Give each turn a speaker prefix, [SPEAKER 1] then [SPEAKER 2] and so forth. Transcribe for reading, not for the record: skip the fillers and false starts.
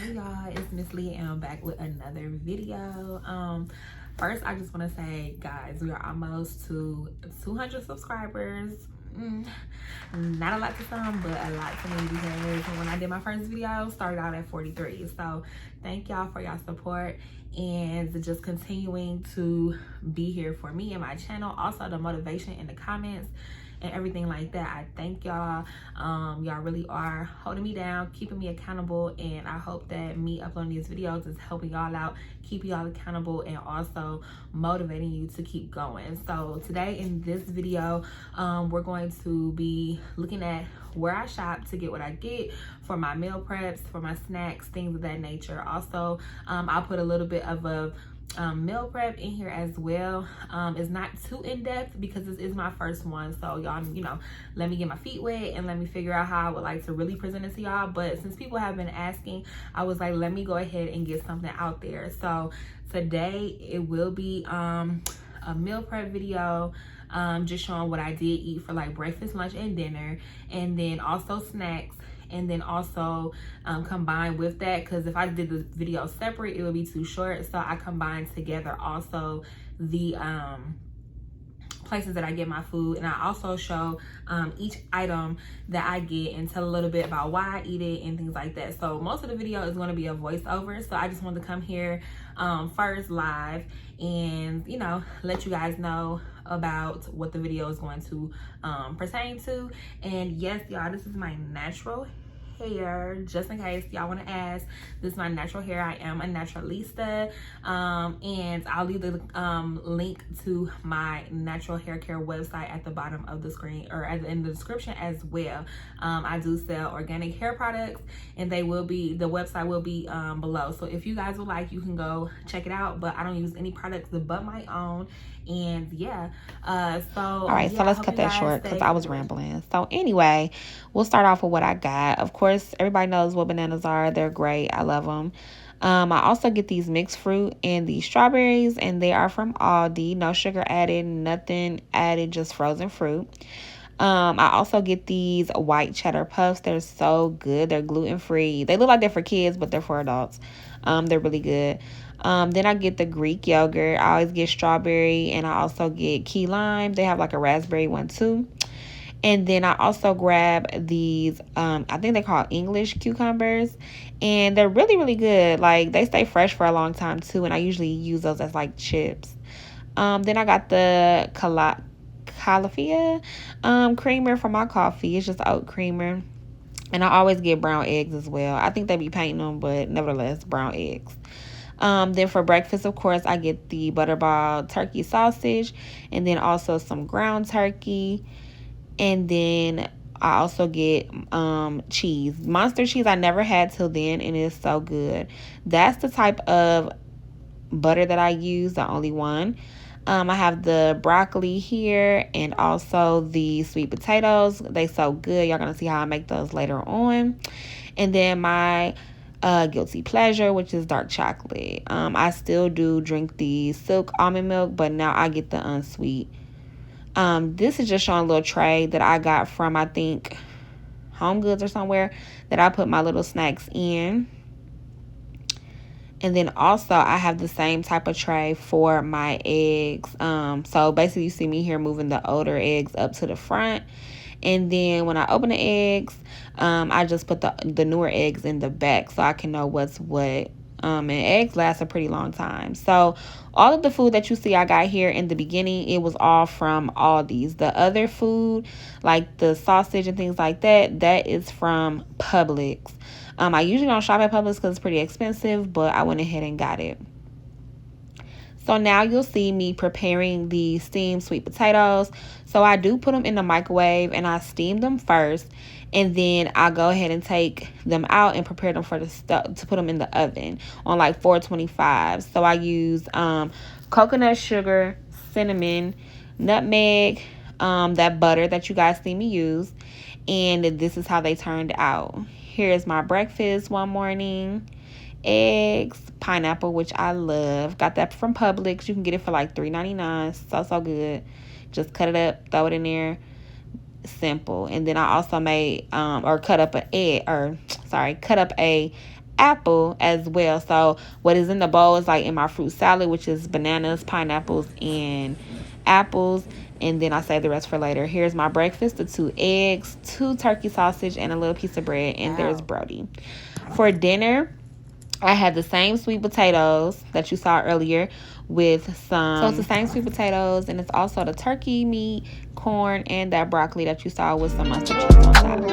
[SPEAKER 1] Hey y'all, it's Miss Lee and I'm back with another video. First I just want to say, guys, we are almost to 200 subscribers. Not a lot to some, but a lot to me, because when I did my first video, started out at 43. So thank y'all for y'all support and just continuing to be here for me and my channel. Also the motivation in the comments and everything like that. I thank y'all. Y'all really are holding me down, keeping me accountable, and I hope that me uploading these videos is helping y'all out, keeping y'all accountable, and also motivating you to keep going. So today in this video, we're going to be looking at where I shop to get what I get for my meal preps, for my snacks, things of that nature. Also, I'll put a little bit of a meal prep in here as well. It's not too in-depth because this is my first one, so y'all, you know, let me get my feet wet and let me figure out how I would like to really present it to y'all. But since people have been asking, I was like, let me go ahead and get something out there. So today it will be a meal prep video, just showing what I did eat for like breakfast, lunch, and dinner, and then also snacks. And then also combined with that, because if I did the video separate, it would be too short. So I combined together also the places that I get my food, and I also show each item that I get and tell a little bit about why I eat it and things like that. So most of the video is going to be a voiceover, so I just wanted to come here first live and, you know, let you guys know about what the video is going to pertain to. And yes, y'all, this is my natural hair, just in case y'all want to ask. This is my natural hair. I am a naturalista, and I'll leave the link to my natural hair care website at the bottom of the screen, or in the description as well. I do sell organic hair products, and the website will be below. So if you guys would like, you can go check it out, but I don't use any products but my own. And yeah, all right, so let's cut that short because I was rambling. So anyway, we'll start off with what I got. Of course, everybody knows what bananas are. They're great. I love them. I also get these mixed fruit and these strawberries, and they are from Aldi. No sugar added, nothing added, just frozen fruit. I also get these white cheddar puffs. They're so good. They're gluten-free. They look like they're for kids, but they're for adults. They're really good. Then I get the Greek yogurt. I always get strawberry, and I also get key lime. They have like a raspberry one too. And then I also grab these, I think they call English cucumbers, and they're really, really good. Like, they stay fresh for a long time too, and I usually use those as like chips. Then I got the califia creamer for my coffee. It's just oat creamer. And I always get brown eggs as well. I think they be painting them, but nevertheless, brown eggs. Then for breakfast, of course, I get the butterball turkey sausage, and then also some ground turkey. And then I also get cheese. Monster cheese I never had till then, and it's so good. That's the type of butter that I use, the only one. I have the broccoli here and also the sweet potatoes. They so good. Y'all gonna see how I make those later on. And then my guilty pleasure, which is dark chocolate. I still do drink the silk almond milk, but now I get the unsweet. This is just showing a little tray that I got from, I think, Home Goods or somewhere, that I put my little snacks in. And then also I have the same type of tray for my eggs. So basically you see me here moving the older eggs up to the front. And then when I open the eggs, I just put the newer eggs in the back so I can know what's what. And eggs last a pretty long time. So all of the food that you see I got here in the beginning, it was all from Aldi's. The other food, like the sausage and things like that, that is from Publix. I usually don't shop at Publix because it's pretty expensive, but I went ahead and got it. So now you'll see me preparing the steamed sweet potatoes. So I do put them in the microwave and I steam them first. And then I go ahead and take them out and prepare them for to put them in the oven on like 425. So I use coconut sugar, cinnamon, nutmeg, that butter that you guys see me use. And this is how they turned out. Here's my breakfast one morning. Eggs, pineapple, which I love. Got that from Publix. You can get it for like $3.99. So good. Just cut it up, throw it in there. Simple. And then I also made cut up a apple as well. So what is in the bowl is like in my fruit salad, which is bananas, pineapples, and apples. And then I save the rest for later. Here's my breakfast: the 2 eggs, 2 turkey sausage, and a little piece of bread. And there's Brody. For dinner, I had the same sweet potatoes that you saw earlier with some. So it's the same sweet potatoes, and it's also the turkey meat, corn, and that broccoli that you saw with some mustard cheese on top.